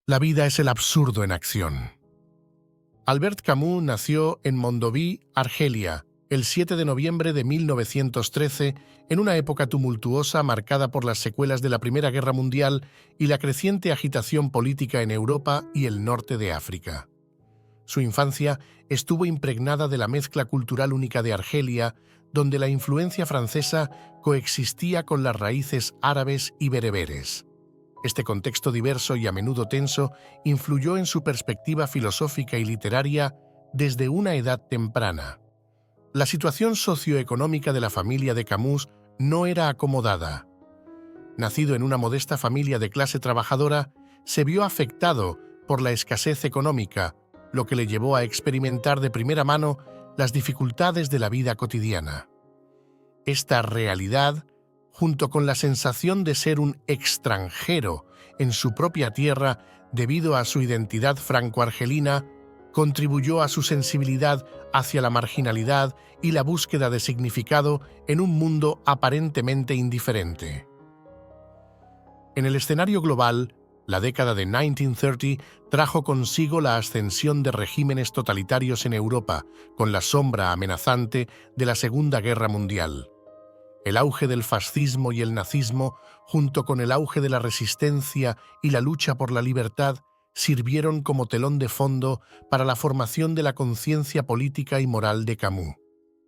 La vida es el absurdo en acción. Albert Camus nació en Mondovì, Argelia, el 7 de noviembre de 1913, en una época tumultuosa marcada por las secuelas de la Primera Guerra Mundial y la creciente agitación política en Europa y el norte de África. Su infancia estuvo impregnada de la mezcla cultural única de Argelia, donde la influencia francesa coexistía con las raíces árabes y bereberes. Este contexto diverso y a menudo tenso influyó en su perspectiva filosófica y literaria desde una edad temprana. La situación socioeconómica de la familia de Camus no era acomodada. Nacido en una modesta familia de clase trabajadora, se vio afectado por la escasez económica, lo que le llevó a experimentar de primera mano las dificultades de la vida cotidiana. Esta realidad, junto con la sensación de ser un extranjero en su propia tierra debido a su identidad franco-argelina, contribuyó a su sensibilidad hacia la marginalidad y la búsqueda de significado en un mundo aparentemente indiferente. En el escenario global, la década de 1930 trajo consigo la ascensión de regímenes totalitarios en Europa, con la sombra amenazante de la Segunda Guerra Mundial. El auge del fascismo y el nazismo, junto con el auge de la resistencia y la lucha por la libertad, sirvieron como telón de fondo para la formación de la conciencia política y moral de Camus.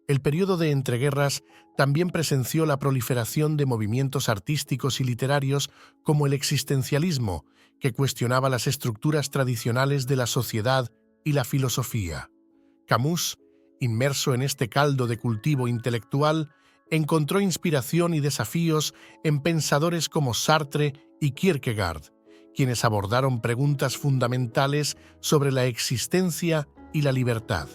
El periodo de entreguerras también presenció la proliferación de movimientos artísticos y literarios como el existencialismo, que cuestionaba las estructuras tradicionales de la sociedad y la filosofía. Camus, inmerso en este caldo de cultivo intelectual, encontró inspiración y desafíos en pensadores como Sartre y Kierkegaard, quienes abordaron preguntas fundamentales sobre la existencia y la libertad.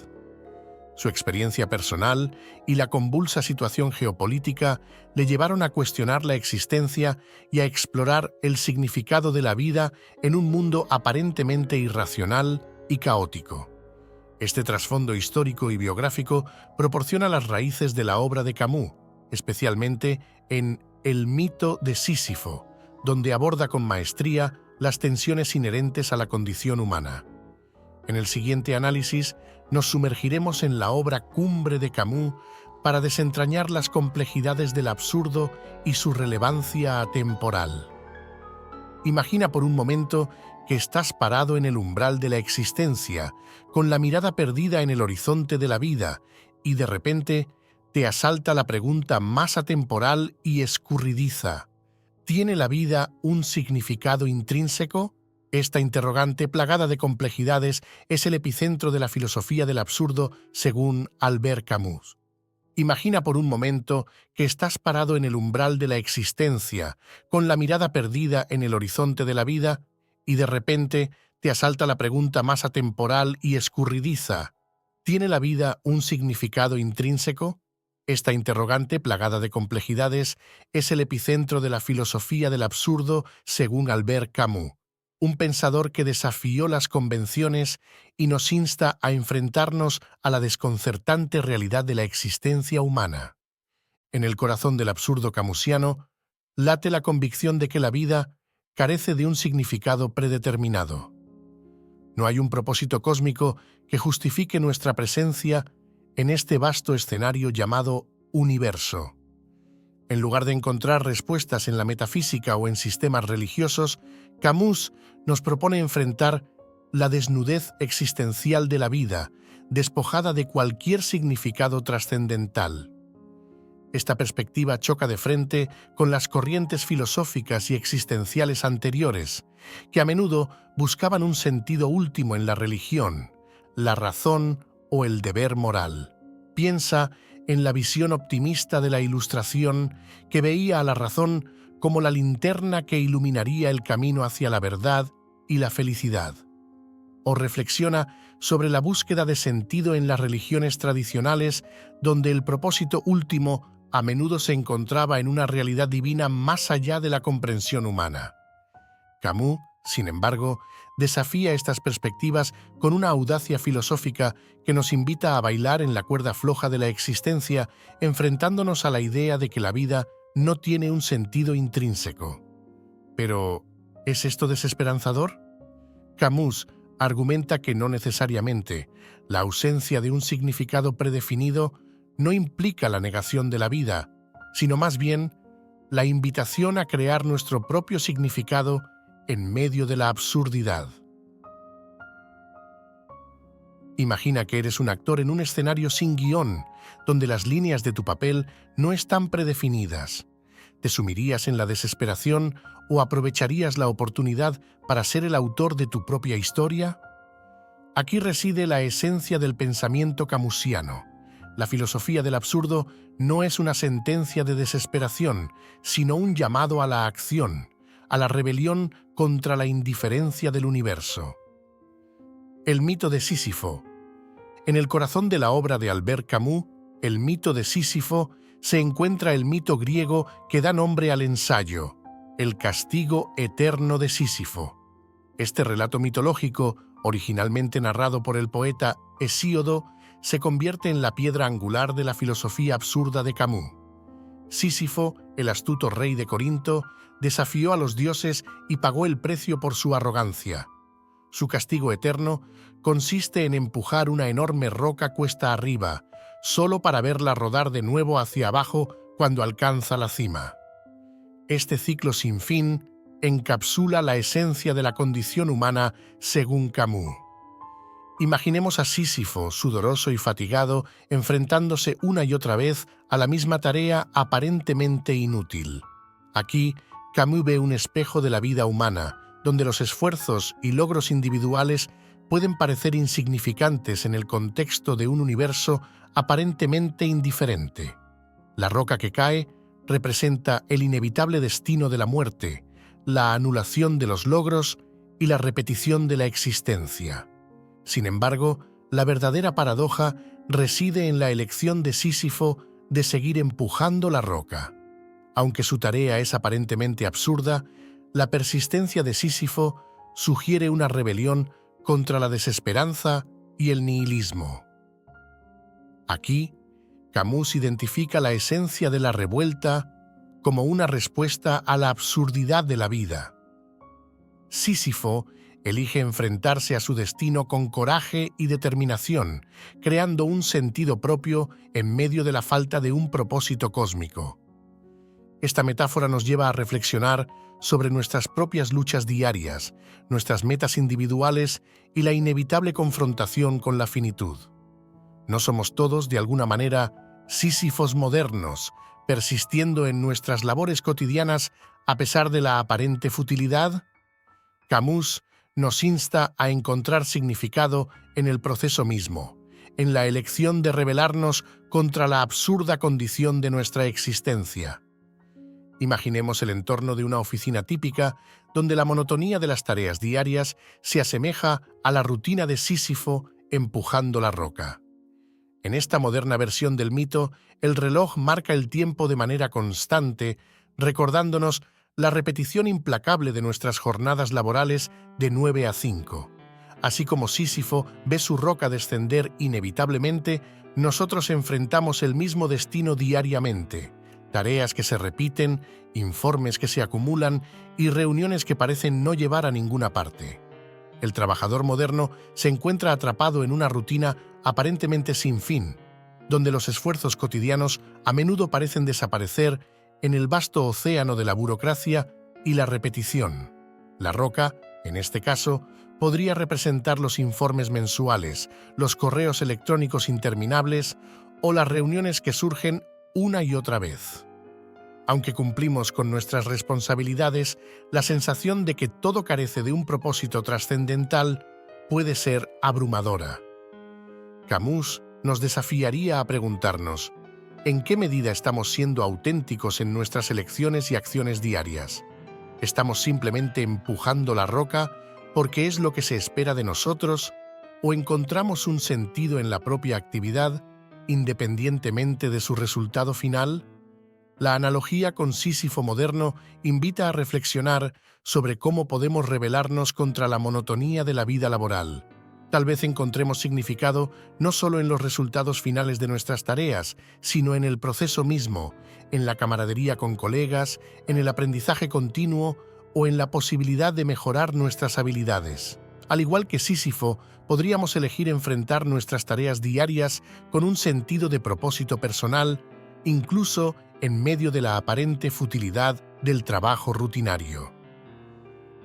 Su experiencia personal y la convulsa situación geopolítica le llevaron a cuestionar la existencia y a explorar el significado de la vida en un mundo aparentemente irracional y caótico. Este trasfondo histórico y biográfico proporciona las raíces de la obra de Camus, especialmente en El mito de Sísifo, donde aborda con maestría las tensiones inherentes a la condición humana. En el siguiente análisis nos sumergiremos en la obra cumbre de Camus para desentrañar las complejidades del absurdo y su relevancia atemporal. Imagina por un momento que estás parado en el umbral de la existencia, con la mirada perdida en el horizonte de la vida, y de repente te asalta la pregunta más atemporal y escurridiza: ¿tiene la vida un significado intrínseco? Esta interrogante, plagada de complejidades, es el epicentro de la filosofía del absurdo según Albert Camus. Imagina por un momento que estás parado en el umbral de la existencia, con la mirada perdida en el horizonte de la vida, y de repente te asalta la pregunta más atemporal y escurridiza: ¿tiene la vida un significado intrínseco? Esta interrogante, plagada de complejidades, es el epicentro de la filosofía del absurdo según Albert Camus, un pensador que desafió las convenciones y nos insta a enfrentarnos a la desconcertante realidad de la existencia humana. En el corazón del absurdo camusiano late la convicción de que la vida carece de un significado predeterminado. No hay un propósito cósmico que justifique nuestra presencia en este vasto escenario llamado universo. En lugar de encontrar respuestas en la metafísica o en sistemas religiosos, Camus nos propone enfrentar la desnudez existencial de la vida, despojada de cualquier significado trascendental. Esta perspectiva choca de frente con las corrientes filosóficas y existenciales anteriores, que a menudo buscaban un sentido último en la religión, la razón o el deber moral. Piensa en la visión optimista de la Ilustración, que veía a la razón como la linterna que iluminaría el camino hacia la verdad y la felicidad. O reflexiona sobre la búsqueda de sentido en las religiones tradicionales, donde el propósito último a menudo se encontraba en una realidad divina más allá de la comprensión humana. Camus, sin embargo, desafía estas perspectivas con una audacia filosófica que nos invita a bailar en la cuerda floja de la existencia, enfrentándonos a la idea de que la vida no tiene un sentido intrínseco. Pero, ¿es esto desesperanzador? Camus argumenta que no necesariamente la ausencia de un significado predefinido no implica la negación de la vida, sino más bien la invitación a crear nuestro propio significado en medio de la absurdidad. Imagina que eres un actor en un escenario sin guión, donde las líneas de tu papel no están predefinidas. ¿Te sumirías en la desesperación o aprovecharías la oportunidad para ser el autor de tu propia historia? Aquí reside la esencia del pensamiento camusiano. La filosofía del absurdo no es una sentencia de desesperación, sino un llamado a la acción, a la rebelión contra la indiferencia del universo. El mito de Sísifo. En el corazón de la obra de Albert Camus, el mito de Sísifo, se encuentra el mito griego que da nombre al ensayo, el castigo eterno de Sísifo. Este relato mitológico, originalmente narrado por el poeta Hesíodo, se convierte en la piedra angular de la filosofía absurda de Camus. Sísifo, el astuto rey de Corinto, desafió a los dioses y pagó el precio por su arrogancia. Su castigo eterno consiste en empujar una enorme roca cuesta arriba, solo para verla rodar de nuevo hacia abajo cuando alcanza la cima. Este ciclo sin fin encapsula la esencia de la condición humana según Camus. Imaginemos a Sísifo, sudoroso y fatigado, enfrentándose una y otra vez a la misma tarea aparentemente inútil. Aquí, Camus ve un espejo de la vida humana, donde los esfuerzos y logros individuales pueden parecer insignificantes en el contexto de un universo aparentemente indiferente. La roca que cae representa el inevitable destino de la muerte, la anulación de los logros y la repetición de la existencia. Sin embargo, la verdadera paradoja reside en la elección de Sísifo de seguir empujando la roca. Aunque su tarea es aparentemente absurda, la persistencia de Sísifo sugiere una rebelión contra la desesperanza y el nihilismo. Aquí, Camus identifica la esencia de la revuelta como una respuesta a la absurdidad de la vida. Sísifo elige enfrentarse a su destino con coraje y determinación, creando un sentido propio en medio de la falta de un propósito cósmico. Esta metáfora nos lleva a reflexionar sobre nuestras propias luchas diarias, nuestras metas individuales y la inevitable confrontación con la finitud. ¿No somos todos, de alguna manera, Sísifos modernos, persistiendo en nuestras labores cotidianas a pesar de la aparente futilidad? Camus nos insta a encontrar significado en el proceso mismo, en la elección de rebelarnos contra la absurda condición de nuestra existencia. Imaginemos el entorno de una oficina típica donde la monotonía de las tareas diarias se asemeja a la rutina de Sísifo empujando la roca. En esta moderna versión del mito, el reloj marca el tiempo de manera constante, recordándonos la repetición implacable de nuestras jornadas laborales de 9 a 5. Así como Sísifo ve su roca descender inevitablemente, nosotros enfrentamos el mismo destino diariamente. Tareas que se repiten, informes que se acumulan y reuniones que parecen no llevar a ninguna parte. El trabajador moderno se encuentra atrapado en una rutina aparentemente sin fin, donde los esfuerzos cotidianos a menudo parecen desaparecer en el vasto océano de la burocracia y la repetición. La roca, en este caso, podría representar los informes mensuales, los correos electrónicos interminables o las reuniones que surgen una y otra vez. Aunque cumplimos con nuestras responsabilidades, la sensación de que todo carece de un propósito trascendental puede ser abrumadora. Camus nos desafiaría a preguntarnos: ¿en qué medida estamos siendo auténticos en nuestras elecciones y acciones diarias? ¿Estamos simplemente empujando la roca porque es lo que se espera de nosotros o encontramos un sentido en la propia actividad independientemente de su resultado final? La analogía con Sísifo moderno invita a reflexionar sobre cómo podemos rebelarnos contra la monotonía de la vida laboral. Tal vez encontremos significado no solo en los resultados finales de nuestras tareas, sino en el proceso mismo, en la camaradería con colegas, en el aprendizaje continuo o en la posibilidad de mejorar nuestras habilidades. Al igual que Sísifo, podríamos elegir enfrentar nuestras tareas diarias con un sentido de propósito personal, incluso en medio de la aparente futilidad del trabajo rutinario.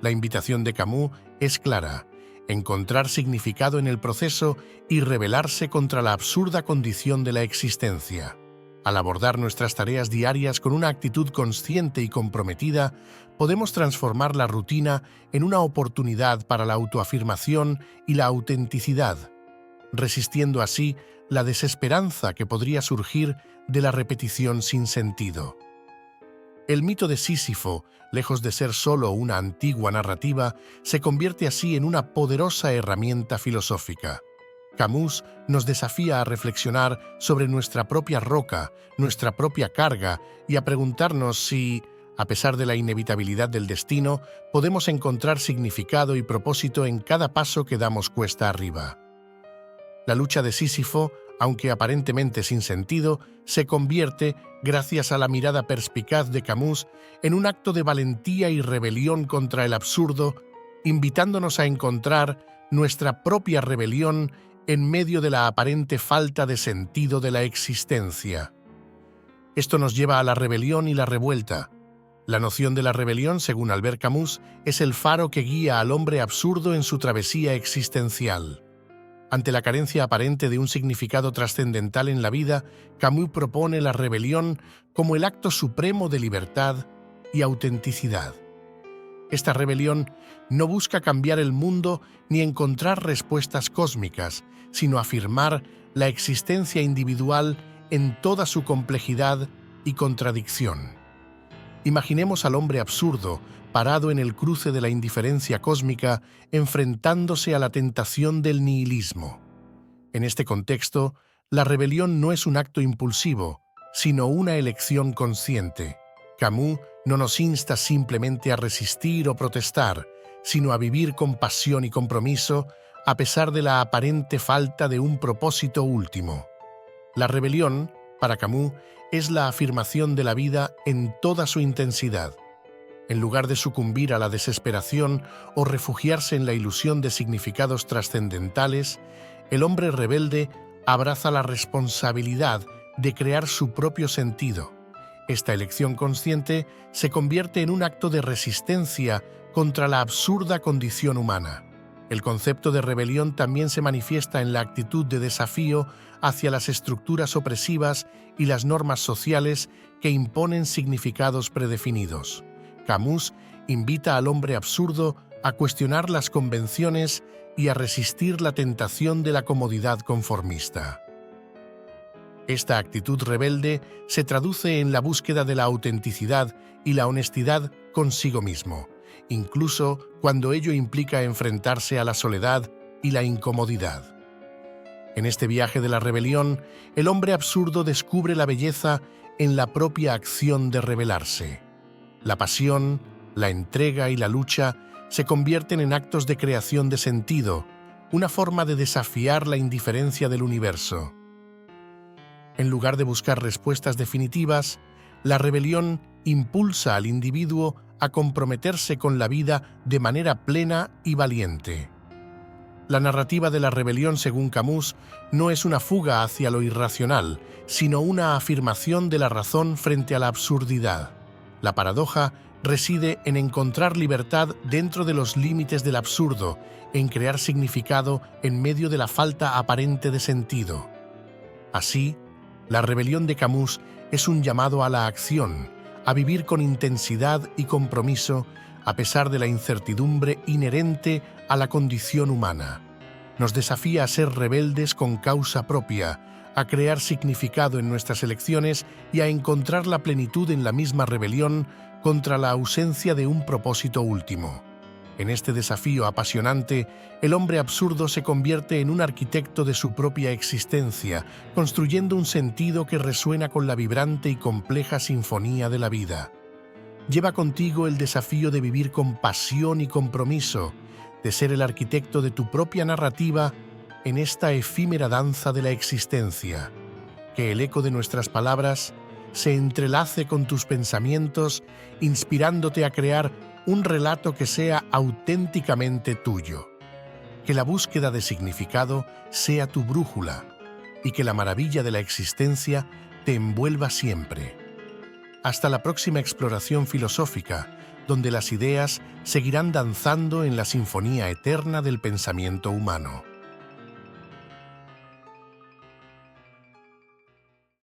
La invitación de Camus es clara: encontrar significado en el proceso y rebelarse contra la absurda condición de la existencia. Al abordar nuestras tareas diarias con una actitud consciente y comprometida, podemos transformar la rutina en una oportunidad para la autoafirmación y la autenticidad, resistiendo así la desesperanza que podría surgir de la repetición sin sentido. El mito de Sísifo, lejos de ser solo una antigua narrativa, se convierte así en una poderosa herramienta filosófica. Camus nos desafía a reflexionar sobre nuestra propia roca, nuestra propia carga, y a preguntarnos si, a pesar de la inevitabilidad del destino, podemos encontrar significado y propósito en cada paso que damos cuesta arriba. La lucha de Sísifo, aunque aparentemente sin sentido, se convierte, gracias a la mirada perspicaz de Camus, en un acto de valentía y rebelión contra el absurdo, invitándonos a encontrar nuestra propia rebelión en medio de la aparente falta de sentido de la existencia. Esto nos lleva a la rebelión y la revuelta. La noción de la rebelión, según Albert Camus, es el faro que guía al hombre absurdo en su travesía existencial. Ante la carencia aparente de un significado trascendental en la vida, Camus propone la rebelión como el acto supremo de libertad y autenticidad. Esta rebelión no busca cambiar el mundo ni encontrar respuestas cósmicas, sino afirmar la existencia individual en toda su complejidad y contradicción. Imaginemos al hombre absurdo, parado en el cruce de la indiferencia cósmica, enfrentándose a la tentación del nihilismo. En este contexto, la rebelión no es un acto impulsivo, sino una elección consciente. Camus no nos insta simplemente a resistir o protestar, sino a vivir con pasión y compromiso, a pesar de la aparente falta de un propósito último. La rebelión, para Camus, es la afirmación de la vida en toda su intensidad. En lugar de sucumbir a la desesperación o refugiarse en la ilusión de significados trascendentales, el hombre rebelde abraza la responsabilidad de crear su propio sentido. Esta elección consciente se convierte en un acto de resistencia contra la absurda condición humana. El concepto de rebelión también se manifiesta en la actitud de desafío hacia las estructuras opresivas y las normas sociales que imponen significados predefinidos. Camus invita al hombre absurdo a cuestionar las convenciones y a resistir la tentación de la comodidad conformista. Esta actitud rebelde se traduce en la búsqueda de la autenticidad y la honestidad consigo mismo, incluso cuando ello implica enfrentarse a la soledad y la incomodidad. En este viaje de la rebelión, el hombre absurdo descubre la belleza en la propia acción de rebelarse. La pasión, la entrega y la lucha se convierten en actos de creación de sentido, una forma de desafiar la indiferencia del universo. En lugar de buscar respuestas definitivas, la rebelión impulsa al individuo a comprometerse con la vida de manera plena y valiente. La narrativa de la rebelión, según Camus, no es una fuga hacia lo irracional, sino una afirmación de la razón frente a la absurdidad. La paradoja reside en encontrar libertad dentro de los límites del absurdo, en crear significado en medio de la falta aparente de sentido. Así, la rebelión de Camus es un llamado a la acción, a vivir con intensidad y compromiso a pesar de la incertidumbre inherente a la condición humana. Nos desafía a ser rebeldes con causa propia, a crear significado en nuestras elecciones y a encontrar la plenitud en la misma rebelión contra la ausencia de un propósito último. En este desafío apasionante, el hombre absurdo se convierte en un arquitecto de su propia existencia, construyendo un sentido que resuena con la vibrante y compleja sinfonía de la vida. Lleva contigo el desafío de vivir con pasión y compromiso, de ser el arquitecto de tu propia narrativa en esta efímera danza de la existencia. Que el eco de nuestras palabras se entrelace con tus pensamientos, inspirándote a crear un relato que sea auténticamente tuyo. Que la búsqueda de significado sea tu brújula y que la maravilla de la existencia te envuelva siempre. Hasta la próxima exploración filosófica, donde las ideas seguirán danzando en la sinfonía eterna del pensamiento humano.